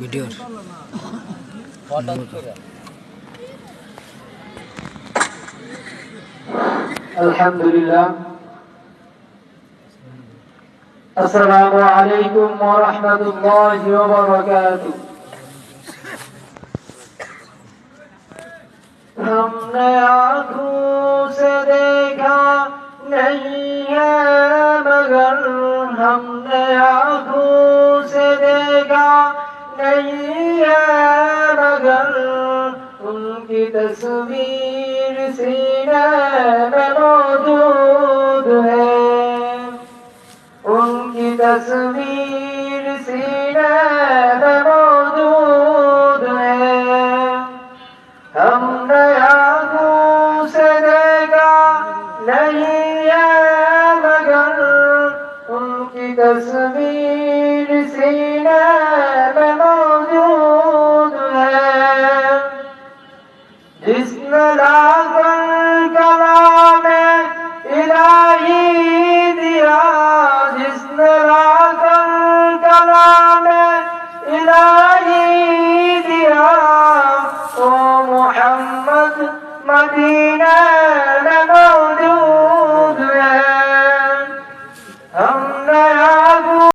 Video আলহামদুলিল্লাহ। আসসালামু আলাইকুম ওয়া রাহমাতুল্লাহি ওয়া বারাকাতুহু। हमने आँखों से देखा नहीं है मगर, हमने आँखों से देखा नहीं है मगर, उनकी तस्वीर सीने में मौजूद है, उनकी तस्वीर सीने में मौजूद है। हमने आँखों से देखा नहीं है मगर, उनकी तस्वीर सीने में मौजूद है। जिसने लाकर कलामे इलाही दिया, जिसने लाकर कलामे इलाही दिया, ओ मोहम्मद मदीना